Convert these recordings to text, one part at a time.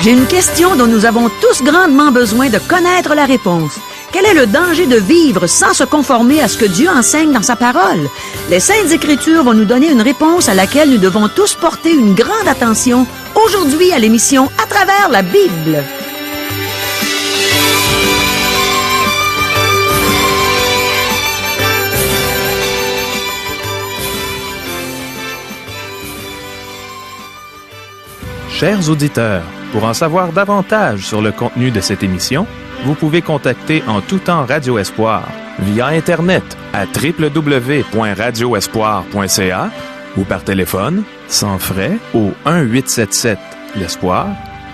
J'ai une question dont nous avons tous grandement besoin de connaître la réponse. Quel est le danger de vivre sans se conformer à ce que Dieu enseigne dans sa parole? Les Saintes Écritures vont nous donner une réponse à laquelle nous devons tous porter une grande attention aujourd'hui à l'émission À travers la Bible. Chers auditeurs, pour en savoir davantage sur le contenu de cette émission, vous pouvez contacter en tout temps Radio Espoir via Internet à www.radioespoir.ca ou par téléphone, sans frais, au 1-877-l'Espoir,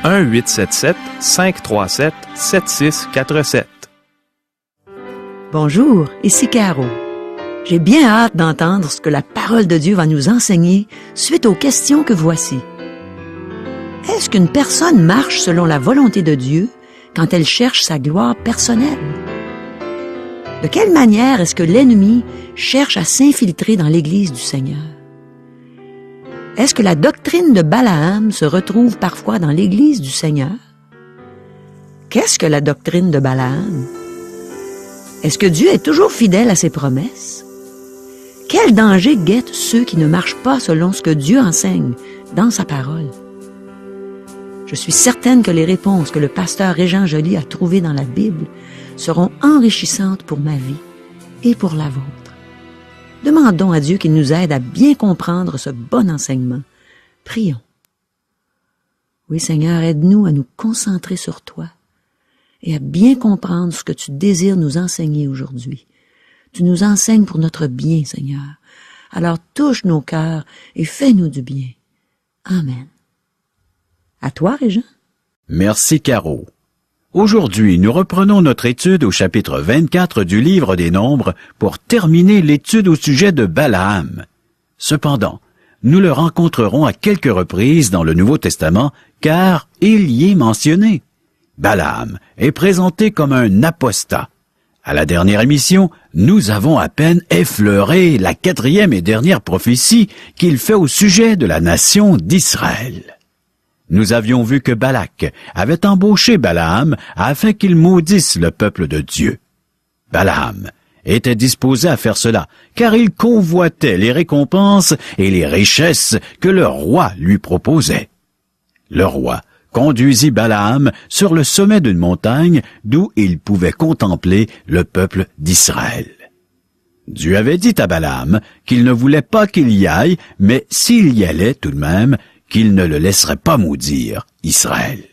1-877-537-7647. Bonjour, ici Caro. J'ai bien hâte d'entendre ce que la parole de Dieu va nous enseigner suite aux questions que voici. Est-ce qu'une personne marche selon la volonté de Dieu quand elle cherche sa gloire personnelle? De quelle manière est-ce que l'ennemi cherche à s'infiltrer dans l'Église du Seigneur? Est-ce que la doctrine de Balaam se retrouve parfois dans l'Église du Seigneur? Qu'est-ce que la doctrine de Balaam? Est-ce que Dieu est toujours fidèle à ses promesses? Quel danger guette ceux qui ne marchent pas selon ce que Dieu enseigne dans sa parole? Je suis certaine que les réponses que le pasteur Régent Joly a trouvées dans la Bible seront enrichissantes pour ma vie et pour la vôtre. Demandons à Dieu qu'il nous aide à bien comprendre ce bon enseignement. Prions. Oui, Seigneur, aide-nous à nous concentrer sur toi et à bien comprendre ce que tu désires nous enseigner aujourd'hui. Tu nous enseignes pour notre bien, Seigneur. Alors touche nos cœurs et fais-nous du bien. Amen. À toi, Régent. Merci, Caro. Aujourd'hui, nous reprenons notre étude au chapitre 24 du livre des Nombres pour terminer l'étude au sujet de Balaam. Cependant, nous le rencontrerons à quelques reprises dans le Nouveau Testament, car il y est mentionné. Balaam est présenté comme un apostat. À la dernière émission, nous avons à peine effleuré la 4e et dernière prophétie qu'il fait au sujet de la nation d'Israël. Nous avions vu que Balak avait embauché Balaam afin qu'il maudisse le peuple de Dieu. Balaam était disposé à faire cela, car il convoitait les récompenses et les richesses que le roi lui proposait. Le roi conduisit Balaam sur le sommet d'une montagne d'où il pouvait contempler le peuple d'Israël. Dieu avait dit à Balaam qu'il ne voulait pas qu'il y aille, mais s'il y allait tout de même, qu'il ne le laisserait pas maudire Israël.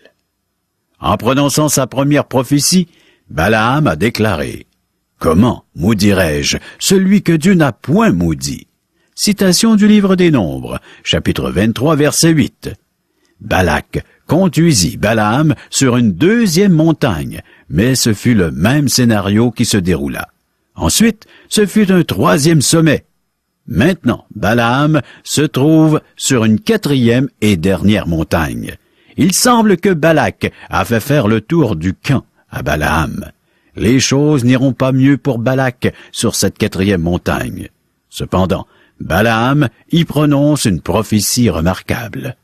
En prononçant sa première prophétie, Balaam a déclaré « Comment maudirais-je celui que Dieu n'a point maudit ?» Citation du livre des Nombres, chapitre 23, verset 8. Balak conduisit Balaam sur une 2e montagne, mais ce fut le même scénario qui se déroula. Ensuite, ce fut un 3e sommet. Maintenant, Balaam se trouve sur une 4e et dernière montagne. Il semble que Balak a fait faire le tour du camp à Balaam. Les choses n'iront pas mieux pour Balak sur cette 4e montagne. Cependant, Balaam y prononce une prophétie remarquable.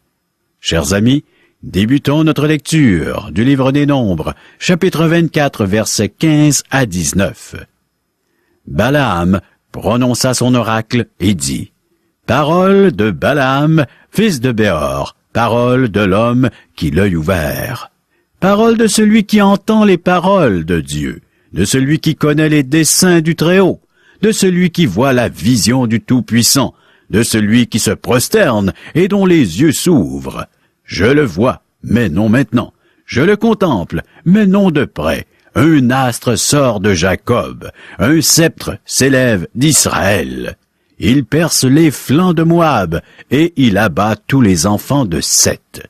Chers amis, débutons notre lecture du livre des Nombres, chapitre 24, versets 15 à 19. Balaam prononça son oracle et dit « Parole de Balaam, fils de Béor, parole de l'homme qui l'œil ouvert, parole de celui qui entend les paroles de Dieu, de celui qui connaît les desseins du Très-Haut, de celui qui voit la vision du Tout-Puissant, de celui qui se prosterne et dont les yeux s'ouvrent. Je le vois, mais non maintenant. Je le contemple, mais non de près. Un astre sort de Jacob, un sceptre s'élève d'Israël. Il perce les flancs de Moab, et il abat tous les enfants de Seth.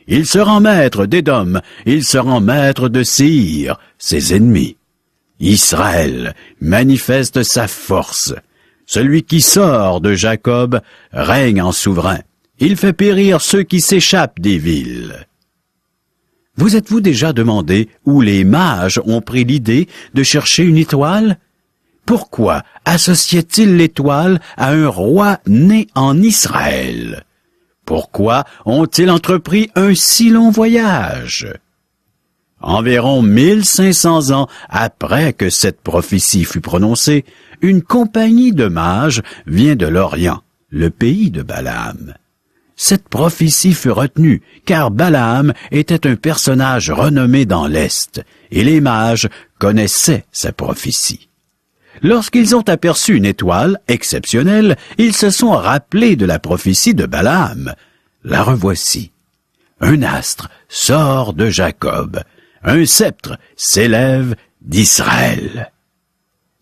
Il se rend maître d'Édom, il se rend maître de Séhir, ses ennemis. Israël manifeste sa force. Celui qui sort de Jacob règne en souverain. Il fait périr ceux qui s'échappent des villes. Vous êtes-vous déjà demandé où les mages ont pris l'idée de chercher une étoile? Pourquoi associait-il l'étoile à un roi né en Israël? Pourquoi ont-ils entrepris un si long voyage? Environ 1500 ans après que cette prophétie fut prononcée, une compagnie de mages vient de l'Orient, le pays de Balaam. Cette prophétie fut retenue, car Balaam était un personnage renommé dans l'Est, et les mages connaissaient sa prophétie. Lorsqu'ils ont aperçu une étoile exceptionnelle, ils se sont rappelés de la prophétie de Balaam. La revoici. Un astre sort de Jacob, un sceptre s'élève d'Israël.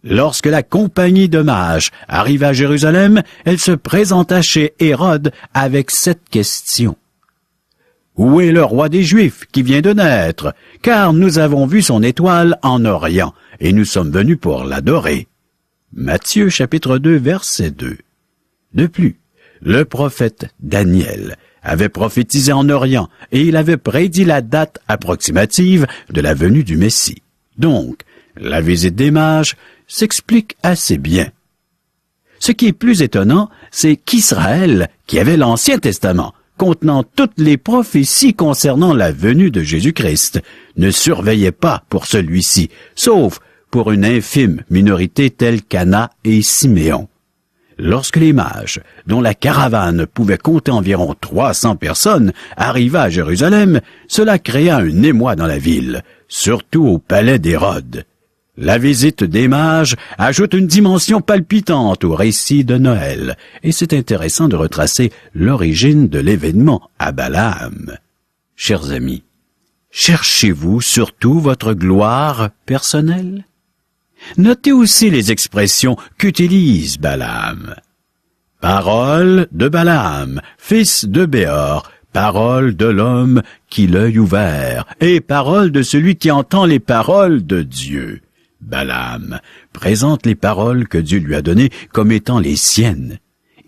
Lorsque la compagnie de mages arriva à Jérusalem, elle se présenta chez Hérode avec cette question. « Où est le roi des Juifs qui vient de naître? Car nous avons vu son étoile en Orient, et nous sommes venus pour l'adorer. » Matthieu chapitre 2, verset 2. De plus, le prophète Daniel avait prophétisé en Orient, et il avait prédit la date approximative de la venue du Messie. Donc, la visite des mages s'explique assez bien. Ce qui est plus étonnant, c'est qu'Israël, qui avait l'Ancien Testament, contenant toutes les prophéties concernant la venue de Jésus-Christ, ne surveillait pas pour celui-ci, sauf pour une infime minorité telle qu'Anna et Siméon. Lorsque les mages, dont la caravane pouvait compter environ 300 personnes, arriva à Jérusalem, cela créa un émoi dans la ville, surtout au palais d'Hérode. La visite des mages ajoute une dimension palpitante au récit de Noël, et c'est intéressant de retracer l'origine de l'événement à Balaam. Chers amis, cherchez-vous surtout votre gloire personnelle? Notez aussi les expressions qu'utilise Balaam. Parole de Balaam, fils de Béor, parole de l'homme qui l'œil ouvert, et parole de celui qui entend les paroles de Dieu. Balaam présente les paroles que Dieu lui a données comme étant les siennes.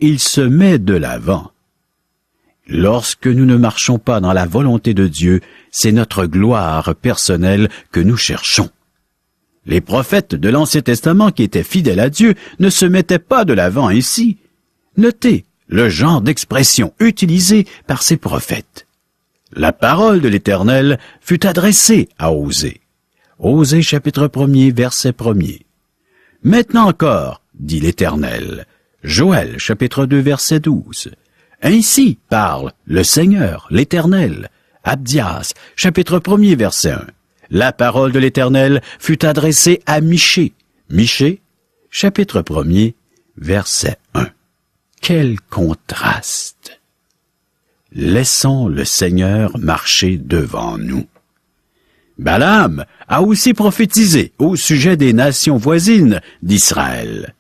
Il se met de l'avant. Lorsque nous ne marchons pas dans la volonté de Dieu, c'est notre gloire personnelle que nous cherchons. Les prophètes de l'Ancien Testament qui étaient fidèles à Dieu ne se mettaient pas de l'avant ainsi. Notez le genre d'expression utilisée par ces prophètes. La parole de l'Éternel fut adressée à Osée. Osée chapitre 1er, verset 1er. Maintenant encore, dit l'Éternel. Joël chapitre 2, verset 12. Ainsi parle le Seigneur, l'Éternel. Abdias chapitre 1er, verset 1. La parole de l'Éternel fut adressée à Michée. Michée, chapitre 1er, verset 1. Quel contraste! Laissons le Seigneur marcher devant nous. Balaam a aussi prophétisé au sujet des nations voisines d'Israël.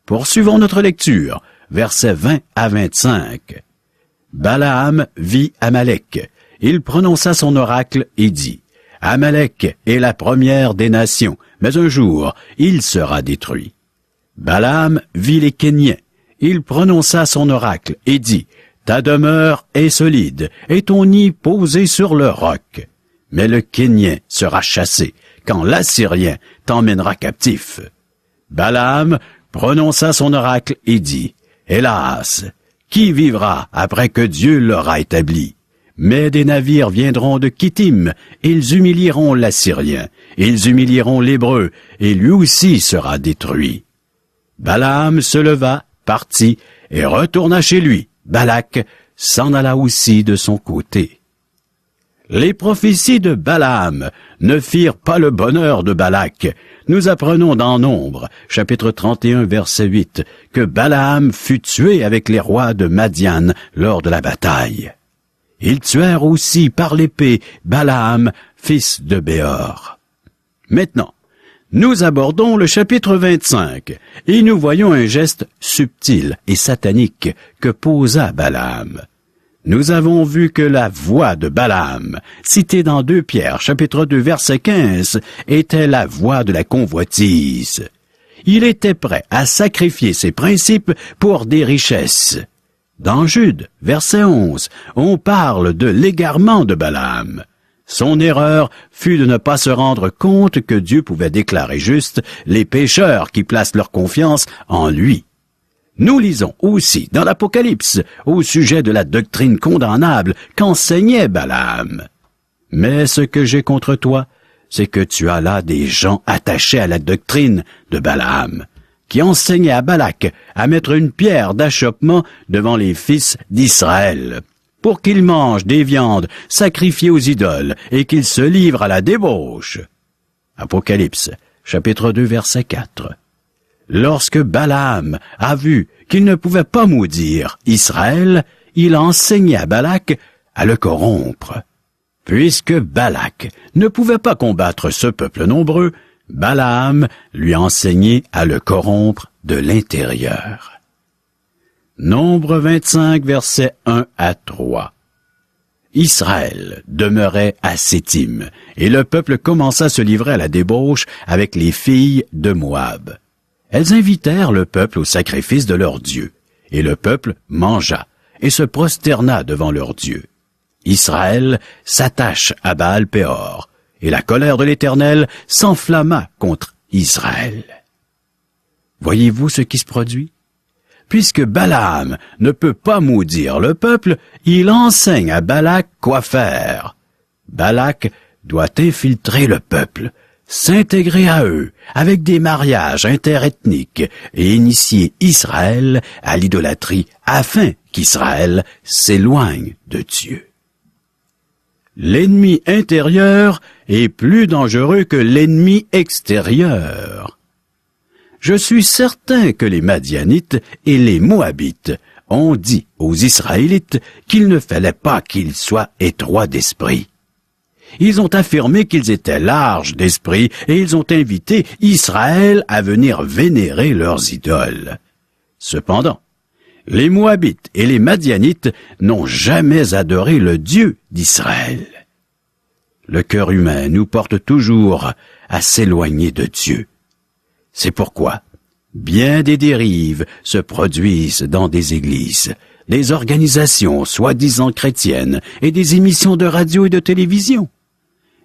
Poursuivons notre lecture, versets 20 à 25. Balaam vit Amalek. Il prononça son oracle et dit, « Amalek est la première des nations, mais un jour il sera détruit. » Balaam vit les Kéniens. Il prononça son oracle et dit, « Ta demeure est solide, et ton nid posé sur le roc. » Mais le Kénien sera chassé, quand l'Assyrien t'emmènera captif. Balaam prononça son oracle et dit, « Hélas, qui vivra après que Dieu l'aura établi? Mais des navires viendront de Kittim, ils humilieront l'Assyrien, ils humilieront l'Hébreu, et lui aussi sera détruit. » Balaam se leva, partit, et retourna chez lui. Balak s'en alla aussi de son côté. Les prophéties de Balaam ne firent pas le bonheur de Balak. Nous apprenons dans Nombre, chapitre 31, verset 8, que Balaam fut tué avec les rois de Madian lors de la bataille. Ils tuèrent aussi par l'épée Balaam, fils de Béor. Maintenant, nous abordons le chapitre 25, et nous voyons un geste subtil et satanique que posa Balaam. Nous avons vu que la voix de Balaam, citée dans 2 Pierre, chapitre 2, verset 15, était la voix de la convoitise. Il était prêt à sacrifier ses principes pour des richesses. Dans Jude, verset 11, on parle de l'égarement de Balaam. Son erreur fut de ne pas se rendre compte que Dieu pouvait déclarer juste les pécheurs qui placent leur confiance en lui. Nous lisons aussi dans l'Apocalypse au sujet de la doctrine condamnable qu'enseignait Balaam. Mais ce que j'ai contre toi, c'est que tu as là des gens attachés à la doctrine de Balaam, qui enseignait à Balak à mettre une pierre d'achoppement devant les fils d'Israël, pour qu'ils mangent des viandes sacrifiées aux idoles et qu'ils se livrent à la débauche. Apocalypse, chapitre 2, verset 4. Lorsque Balaam a vu qu'il ne pouvait pas maudire Israël, il a enseigné à Balak à le corrompre. Puisque Balak ne pouvait pas combattre ce peuple nombreux, Balaam lui a enseigné à le corrompre de l'intérieur. Nombre 25, versets 1 à 3. Israël demeurait à Sétim, et le peuple commença à se livrer à la débauche avec les filles de Moab. Elles invitèrent le peuple au sacrifice de leur Dieu, et le peuple mangea et se prosterna devant leur Dieu. Israël s'attache à Baal-Péor, et la colère de l'Éternel s'enflamma contre Israël. Voyez-vous ce qui se produit? Puisque Balaam ne peut pas maudire le peuple, il enseigne à Balak quoi faire. Balak doit infiltrer le peuple, s'intégrer à eux avec des mariages interethniques et initier Israël à l'idolâtrie afin qu'Israël s'éloigne de Dieu. L'ennemi intérieur est plus dangereux que l'ennemi extérieur. Je suis certain que les Madianites et les Moabites ont dit aux Israélites qu'il ne fallait pas qu'ils soient étroits d'esprit. Ils ont affirmé qu'ils étaient larges d'esprit et ils ont invité Israël à venir vénérer leurs idoles. Cependant, les Moabites et les Madianites n'ont jamais adoré le Dieu d'Israël. Le cœur humain nous porte toujours à s'éloigner de Dieu. C'est pourquoi bien des dérives se produisent dans des églises, des organisations soi-disant chrétiennes et des émissions de radio et de télévision.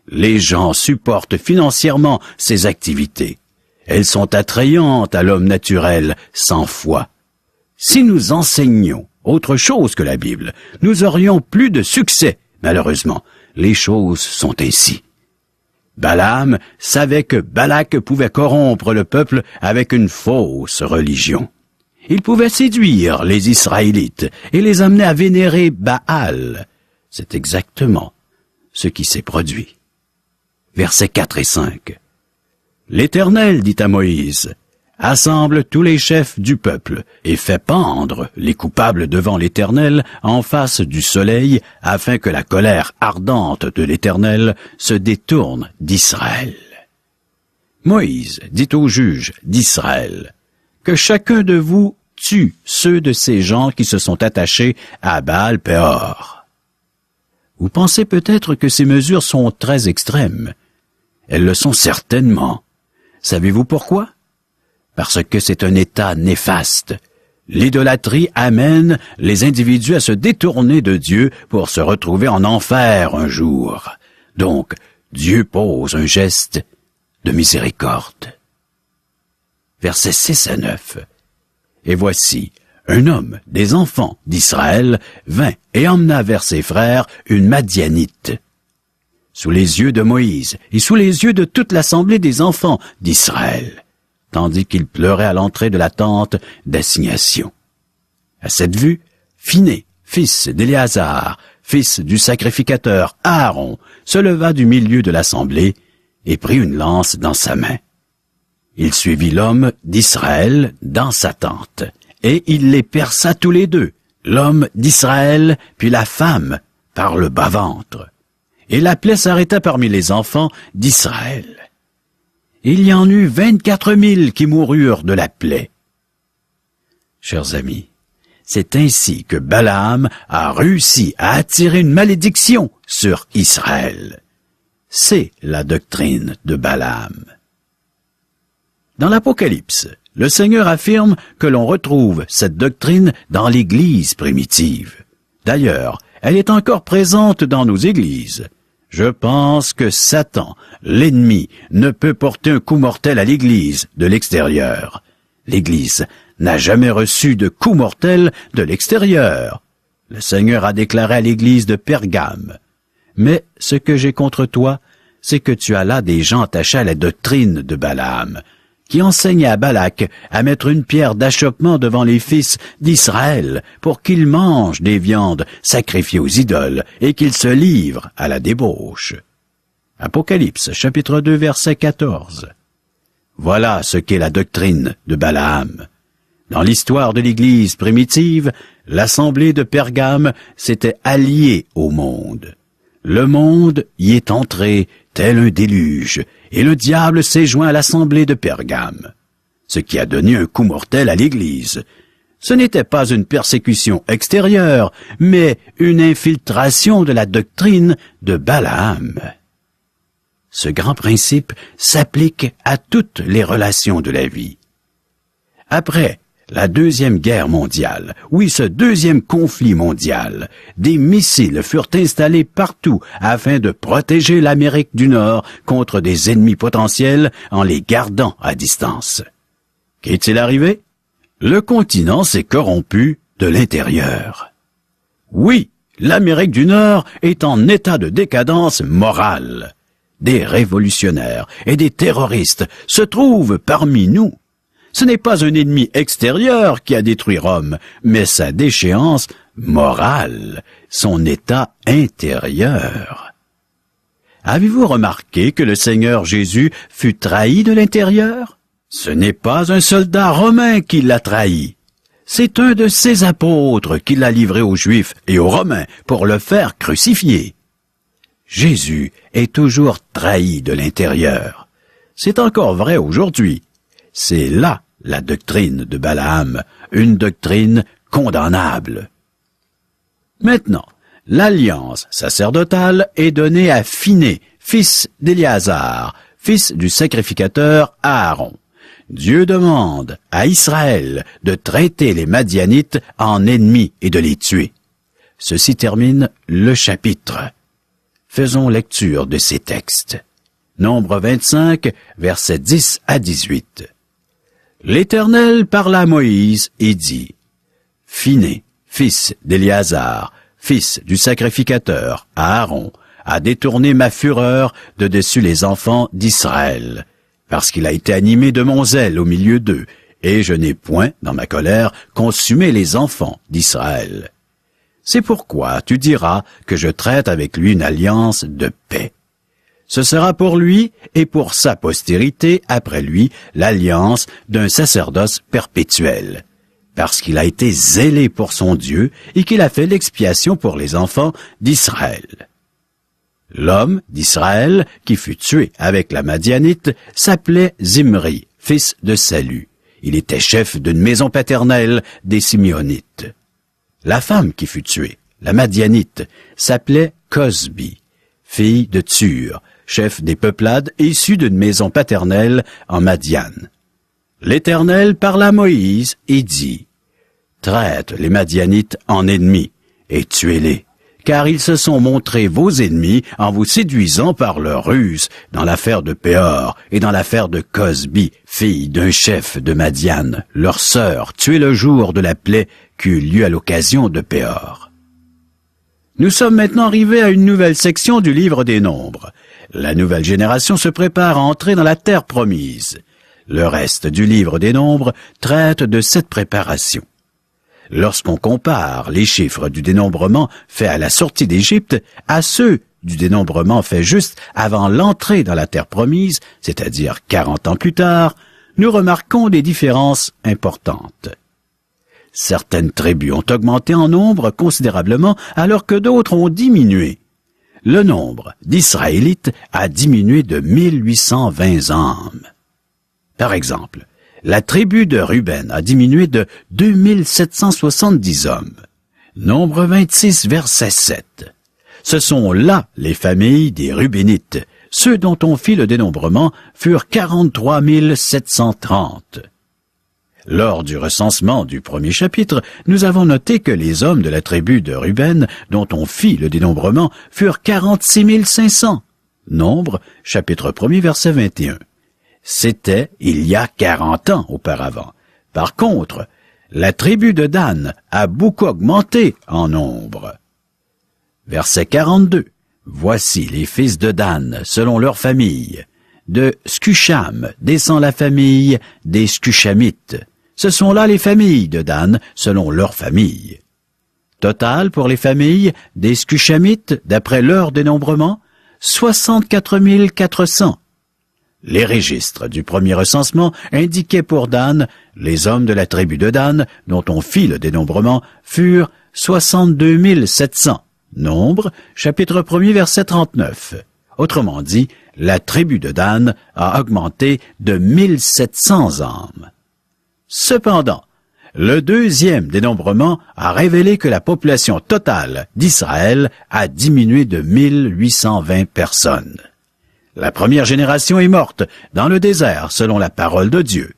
Les gens supportent financièrement ces activités. Elles sont attrayantes à l'homme naturel sans foi. Si nous enseignions autre chose que la Bible, nous aurions plus de succès. Malheureusement, les choses sont ainsi. Balaam savait que Balak pouvait corrompre le peuple avec une fausse religion. Il pouvait séduire les Israélites et les amener à vénérer Baal. C'est exactement ce qui s'est produit. Versets 4 et 5. L'Éternel dit à Moïse, « Assemble tous les chefs du peuple et fais pendre les coupables devant l'Éternel en face du soleil, afin que la colère ardente de l'Éternel se détourne d'Israël. » Moïse dit aux juges d'Israël, « Que chacun de vous tue ceux de ces gens qui se sont attachés à Baal-Péor. » Vous pensez peut-être que ces mesures sont très extrêmes. Elles le sont certainement. Savez-vous pourquoi? Parce que c'est un état néfaste. L'idolâtrie amène les individus à se détourner de Dieu pour se retrouver en enfer un jour. Donc, Dieu pose un geste de miséricorde. Versets 6 à 9. Et voici, un homme des enfants d'Israël vint et emmena vers ses frères une Madianite. Sous les yeux de Moïse et sous les yeux de toute l'assemblée des enfants d'Israël, tandis qu'il pleurait à l'entrée de la tente d'assignation. À cette vue, Phiné, fils d'Éléazar, fils du sacrificateur Aaron, se leva du milieu de l'assemblée et prit une lance dans sa main. Il suivit l'homme d'Israël dans sa tente, et il les perça tous les deux, l'homme d'Israël puis la femme, par le bas-ventre. Et la plaie s'arrêta parmi les enfants d'Israël. Il y en eut 24 000 qui moururent de la plaie. Chers amis, c'est ainsi que Balaam a réussi à attirer une malédiction sur Israël. C'est la doctrine de Balaam. Dans l'Apocalypse, le Seigneur affirme que l'on retrouve cette doctrine dans l'Église primitive. D'ailleurs, elle est encore présente dans nos églises. Je pense que Satan, l'ennemi, ne peut porter un coup mortel à l'Église de l'extérieur. L'Église n'a jamais reçu de coup mortel de l'extérieur. Le Seigneur a déclaré à l'église de Pergame. Mais ce que j'ai contre toi, c'est que tu as là des gens attachés à la doctrine de Balaam, qui enseignait à Balak à mettre une pierre d'achoppement devant les fils d'Israël pour qu'ils mangent des viandes sacrifiées aux idoles et qu'ils se livrent à la débauche. Apocalypse, chapitre 2, verset 14. Voilà ce qu'est la doctrine de Balaam. Dans l'histoire de l'Église primitive, l'assemblée de Pergame s'était alliée au monde. Le monde y est entré tel un déluge, et le diable s'est joint à l'assemblée de Pergame, ce qui a donné un coup mortel à l'Église. Ce n'était pas une persécution extérieure, mais une infiltration de la doctrine de Balaam. Ce grand principe s'applique à toutes les relations de la vie. Après la Deuxième Guerre mondiale, oui, ce deuxième conflit mondial, des missiles furent installés partout afin de protéger l'Amérique du Nord contre des ennemis potentiels en les gardant à distance. Qu'est-il arrivé? Le continent s'est corrompu de l'intérieur. Oui, l'Amérique du Nord est en état de décadence morale. Des révolutionnaires et des terroristes se trouvent parmi nous. Ce n'est pas un ennemi extérieur qui a détruit Rome, mais sa déchéance morale, son état intérieur. Avez-vous remarqué que le Seigneur Jésus fut trahi de l'intérieur? Ce n'est pas un soldat romain qui l'a trahi. C'est un de ses apôtres qui l'a livré aux Juifs et aux Romains pour le faire crucifier. Jésus est toujours trahi de l'intérieur. C'est encore vrai aujourd'hui. C'est là la doctrine de Balaam, une doctrine condamnable. Maintenant, l'alliance sacerdotale est donnée à Phiné, fils d'Éléazar, fils du sacrificateur Aaron. Dieu demande à Israël de traiter les Madianites en ennemis et de les tuer. Ceci termine le chapitre. Faisons lecture de ces textes. Nombre 25, versets 10 à 18. L'Éternel parla à Moïse et dit, « Phiné, fils d'Éléazar, fils du sacrificateur Aaron, a détourné ma fureur de dessus les enfants d'Israël, parce qu'il a été animé de mon zèle au milieu d'eux, et je n'ai point, dans ma colère, consumé les enfants d'Israël. C'est pourquoi tu diras que je traite avec lui une alliance de paix. Ce sera pour lui et pour sa postérité après lui l'alliance d'un sacerdoce perpétuel, parce qu'il a été zélé pour son Dieu et qu'il a fait l'expiation pour les enfants d'Israël. L'homme d'Israël qui fut tué avec la Madianite s'appelait Zimri, fils de Salu. Il était chef d'une maison paternelle des Simeonites. La femme qui fut tuée, la Madianite, s'appelait Cosbi, fille de Tsur, chef des peuplades issus d'une maison paternelle en Madian. L'Éternel parla à Moïse et dit, « Traite les Madianites en ennemis et tuez-les, car ils se sont montrés vos ennemis en vous séduisant par leur ruse dans l'affaire de Péor et dans l'affaire de Cosbi, fille d'un chef de Madian, leur sœur, tuée le jour de la plaie qui eut lieu à l'occasion de Péor. » Nous sommes maintenant arrivés à une nouvelle section du livre des Nombres. La nouvelle génération se prépare à entrer dans la terre promise. Le reste du livre des Nombres traite de cette préparation. Lorsqu'on compare les chiffres du dénombrement fait à la sortie d'Égypte à ceux du dénombrement fait juste avant l'entrée dans la terre promise, c'est-à-dire 40 ans plus tard, nous remarquons des différences importantes. Certaines tribus ont augmenté en nombre considérablement alors que d'autres ont diminué. Le nombre d'Israélites a diminué de 1820 âmes. Par exemple, la tribu de Ruben a diminué de 2770 hommes. Nombre 26, verset 7. Ce sont là les familles des Rubénites. Ceux dont on fit le dénombrement furent 43 730. Lors du recensement du premier chapitre, nous avons noté que les hommes de la tribu de Ruben, dont on fit le dénombrement, furent 46 500. Nombre, chapitre 1er, verset 21. C'était il y a 40 ans auparavant. Par contre, la tribu de Dan a beaucoup augmenté en nombre. Verset 42. Voici les fils de Dan selon leur famille. De Scusham descend la famille des Scushamites. Ce sont là les familles de Dan selon leur famille. Total pour les familles des Scushamites, d'après leur dénombrement, 64 400. Les registres du premier recensement indiquaient pour Dan, les hommes de la tribu de Dan, dont on fit le dénombrement, furent 62 700. Nombre, chapitre 1er, verset 39. Autrement dit, la tribu de Dan a augmenté de 1700 âmes. Cependant, le deuxième dénombrement a révélé que la population totale d'Israël a diminué de 1820 personnes. La première génération est morte dans le désert selon la parole de Dieu.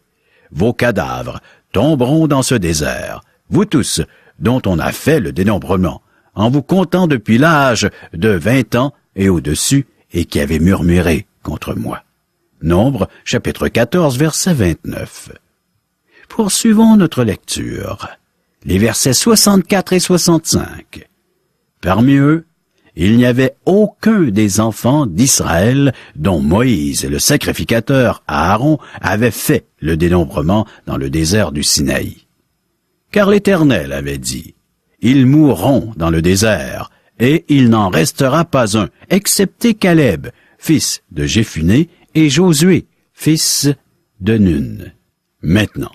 Vos cadavres tomberont dans ce désert, vous tous dont on a fait le dénombrement, en vous comptant depuis l'âge de 20 ans et au-dessus, et qui avez murmuré contre moi. Nombre, chapitre 14, verset 29. Poursuivons notre lecture. Les versets 64 et 65. Parmi eux, il n'y avait aucun des enfants d'Israël dont Moïse, le sacrificateur Aaron, avait fait le dénombrement dans le désert du Sinaï. Car l'Éternel avait dit, « Ils mourront dans le désert, et il n'en restera pas un, excepté Caleb, fils de Jéphuné, et Josué, fils de Nun. » Maintenant,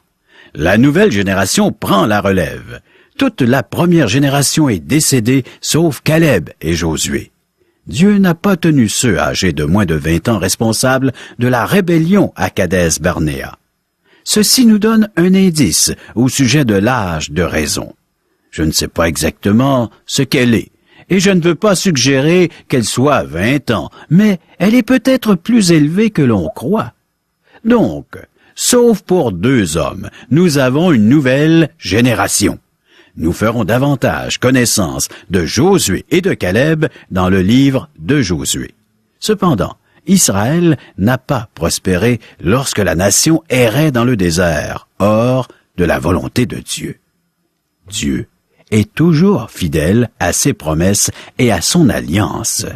la nouvelle génération prend la relève. Toute la première génération est décédée, sauf Caleb et Josué. Dieu n'a pas tenu ceux âgés de moins de 20 ans responsables de la rébellion à Kadès-Barnéa. Ceci nous donne un indice au sujet de l'âge de raison. Je ne sais pas exactement ce qu'elle est, et je ne veux pas suggérer qu'elle soit 20 ans, mais elle est peut-être plus élevée que l'on croit. Donc, sauf pour 2 hommes, nous avons une nouvelle génération. Nous ferons davantage connaissance de Josué et de Caleb dans le livre de Josué. Cependant, Israël n'a pas prospéré lorsque la nation errait dans le désert, hors de la volonté de Dieu. Dieu est toujours fidèle à ses promesses et à son alliance.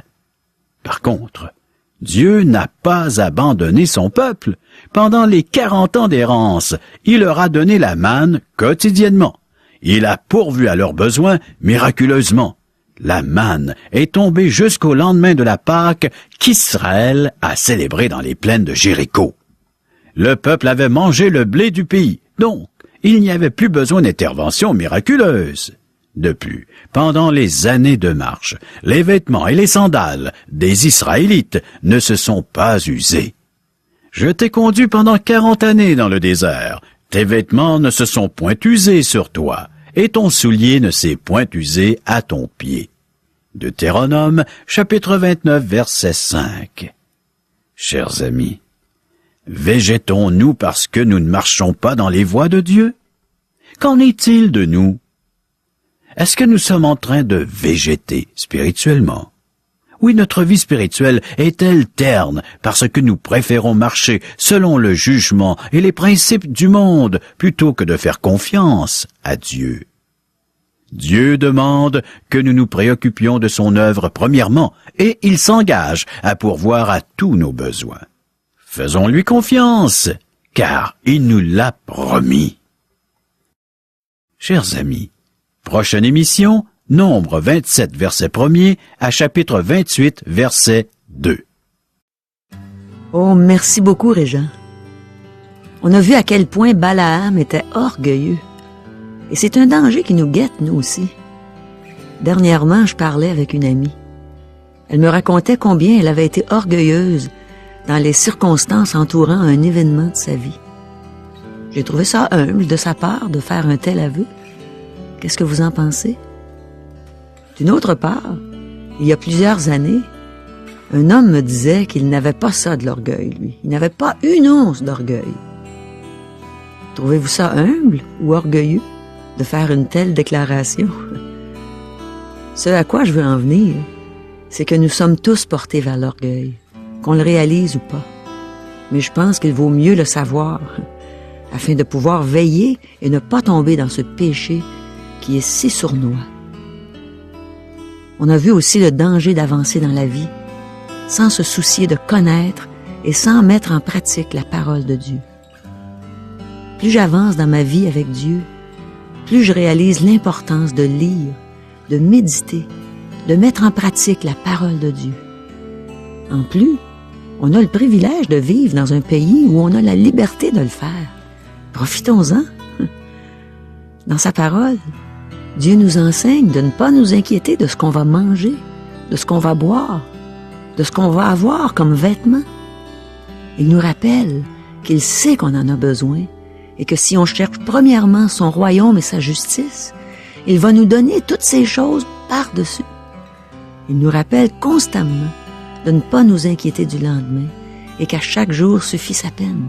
Par contre, Dieu n'a pas abandonné son peuple. Pendant les 40 ans d'errance, il leur a donné la manne quotidiennement. Il a pourvu à leurs besoins miraculeusement. La manne est tombée jusqu'au lendemain de la Pâque qu'Israël a célébrée dans les plaines de Jéricho. Le peuple avait mangé le blé du pays, donc il n'y avait plus besoin d'intervention miraculeuse. De plus, pendant les années de marche, les vêtements et les sandales des Israélites ne se sont pas usés. Je t'ai conduit pendant 40 années dans le désert. Tes vêtements ne se sont point usés sur toi, et ton soulier ne s'est point usé à ton pied. Deutéronome, chapitre 29, verset 5. Chers amis, végétons-nous parce que nous ne marchons pas dans les voies de Dieu? Qu'en est-il de nous? Est-ce que nous sommes en train de végéter spirituellement? Oui, notre vie spirituelle est-elle terne parce que nous préférons marcher selon le jugement et les principes du monde plutôt que de faire confiance à Dieu? Dieu demande que nous nous préoccupions de son œuvre premièrement et il s'engage à pourvoir à tous nos besoins. Faisons-lui confiance, car il nous l'a promis. Chers amis, prochaine émission, Nombre 27, verset 1er, à chapitre 28, verset 2. Oh, merci beaucoup, Régent. On a vu à quel point Balaam était orgueilleux. Et c'est un danger qui nous guette, nous aussi. Dernièrement, je parlais avec une amie. Elle me racontait combien elle avait été orgueilleuse dans les circonstances entourant un événement de sa vie. J'ai trouvé ça humble de sa part de faire un tel aveu. Qu'est-ce que vous en pensez? D'une autre part, il y a plusieurs années, un homme me disait qu'il n'avait pas ça de l'orgueil, lui. Il n'avait pas une once d'orgueil. Trouvez-vous ça humble ou orgueilleux de faire une telle déclaration? Ce à quoi je veux en venir, c'est que nous sommes tous portés vers l'orgueil, qu'on le réalise ou pas. Mais je pense qu'il vaut mieux le savoir. afin de pouvoir veiller et ne pas tomber dans ce péché qui est si sournois. On a vu aussi le danger d'avancer dans la vie sans se soucier de connaître et sans mettre en pratique la parole de Dieu. Plus j'avance dans ma vie avec Dieu, plus je réalise l'importance de lire, de méditer, de mettre en pratique la parole de Dieu. En plus, on a le privilège de vivre dans un pays où on a la liberté de le faire. Profitons-en. Dans sa parole, Dieu nous enseigne de ne pas nous inquiéter de ce qu'on va manger, de ce qu'on va boire, de ce qu'on va avoir comme vêtements. Il nous rappelle qu'il sait qu'on en a besoin et que si on cherche premièrement son royaume et sa justice, il va nous donner toutes ces choses par-dessus. Il nous rappelle constamment de ne pas nous inquiéter du lendemain et qu'à chaque jour suffit sa peine.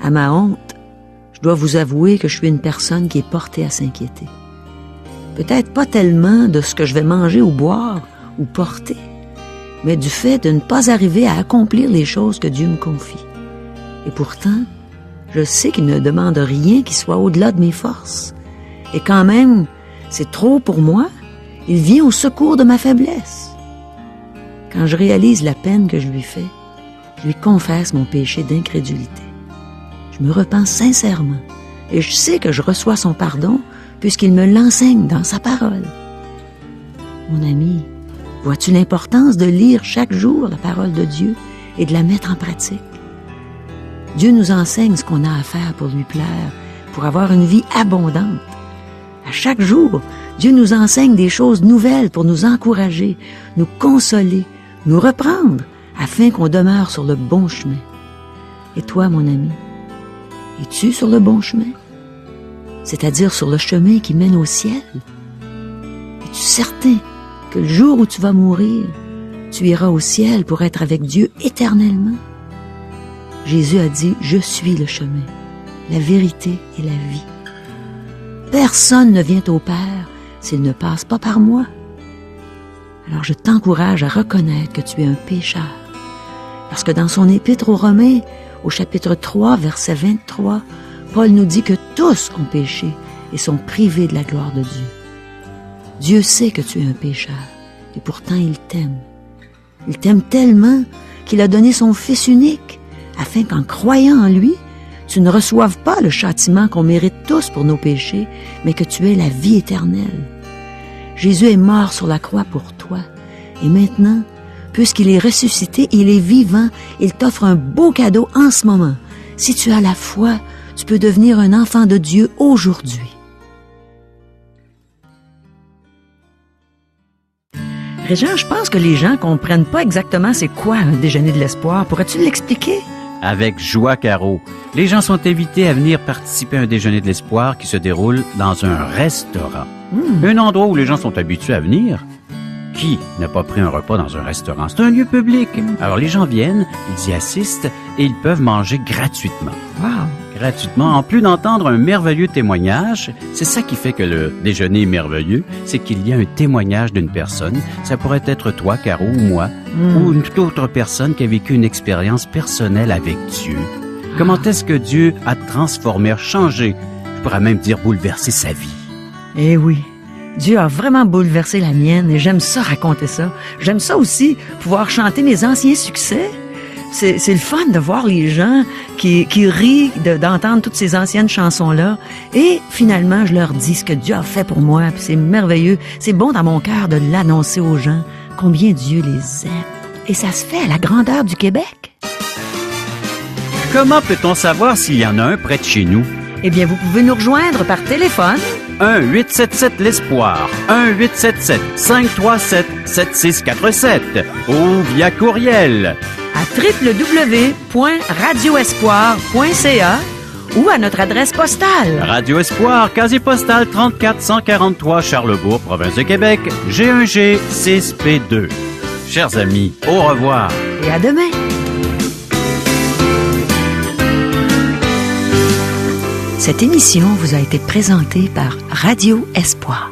À ma honte, je dois vous avouer que je suis une personne qui est portée à s'inquiéter. Peut-être pas tellement de ce que je vais manger ou boire ou porter, mais du fait de ne pas arriver à accomplir les choses que Dieu me confie. Et pourtant, je sais qu'il ne demande rien qui soit au-delà de mes forces. Et quand même, c'est trop pour moi, il vient au secours de ma faiblesse. Quand je réalise la peine que je lui fais, je lui confesse mon péché d'incrédulité. Je me repens sincèrement et je sais que je reçois son pardon puisqu'il me l'enseigne dans sa parole. Mon ami, vois-tu l'importance de lire chaque jour la parole de Dieu et de la mettre en pratique? Dieu nous enseigne ce qu'on a à faire pour lui plaire, pour avoir une vie abondante. À chaque jour, Dieu nous enseigne des choses nouvelles pour nous encourager, nous consoler, nous reprendre, afin qu'on demeure sur le bon chemin. Et toi, mon ami, es-tu sur le bon chemin? C'est-à-dire sur le chemin qui mène au ciel? Es-tu certain que le jour où tu vas mourir, tu iras au ciel pour être avec Dieu éternellement? Jésus a dit, « Je suis le chemin, la vérité et la vie. Personne ne vient au Père s'il ne passe pas par moi. » Alors je t'encourage à reconnaître que tu es un pécheur. Parce que dans son épître aux Romains, au chapitre 3, verset 23, Paul nous dit que tous ont péché et sont privés de la gloire de Dieu. Dieu sait que tu es un pécheur et pourtant il t'aime. Il t'aime tellement qu'il a donné son Fils unique afin qu'en croyant en lui, tu ne reçoives pas le châtiment qu'on mérite tous pour nos péchés, mais que tu aies la vie éternelle. Jésus est mort sur la croix pour toi. Et maintenant, puisqu'il est ressuscité, il est vivant, il t'offre un beau cadeau en ce moment. Si tu as la foi, tu peux devenir un enfant de Dieu aujourd'hui. Régent, je pense que les gens comprennent pas exactement c'est quoi un déjeuner de l'espoir. Pourrais-tu l'expliquer? Avec joie, Caro. Les gens sont invités à venir participer à un déjeuner de l'espoir qui se déroule dans un restaurant. Un endroit où les gens sont habitués à venir. Qui n'a pas pris un repas dans un restaurant? C'est un lieu public. Alors les gens viennent, ils y assistent et ils peuvent manger gratuitement. Wow! Gratuitement, en plus d'entendre un merveilleux témoignage. C'est ça qui fait que le déjeuner est merveilleux, c'est qu'il y a un témoignage d'une personne. Ça pourrait être toi, Caro, ou moi, ou une toute autre personne qui a vécu une expérience personnelle avec Dieu. Comment est-ce que Dieu a transformé, changé, je pourrais même dire bouleversé sa vie? Eh oui, Dieu a vraiment bouleversé la mienne et j'aime ça raconter ça. J'aime ça aussi, pouvoir chanter mes anciens succès. C'est le fun de voir les gens qui rient d'entendre toutes ces anciennes chansons-là. Et finalement, je leur dis ce que Dieu a fait pour moi. Puis c'est merveilleux. C'est bon dans mon cœur de l'annoncer aux gens, combien Dieu les aime. Et ça se fait à la grandeur du Québec. Comment peut-on savoir s'il y en a un près de chez nous? Eh bien, vous pouvez nous rejoindre par téléphone. 1-877-l'Espoir, 1-877-537-7647 ou via courriel à www.radioespoir.ca ou à notre adresse postale. Radio Espoir, casier postal 34 143 Charlebourg, province de Québec, G1G 6P2. Chers amis, au revoir. Et à demain. Cette émission vous a été présentée par Radio Espoir.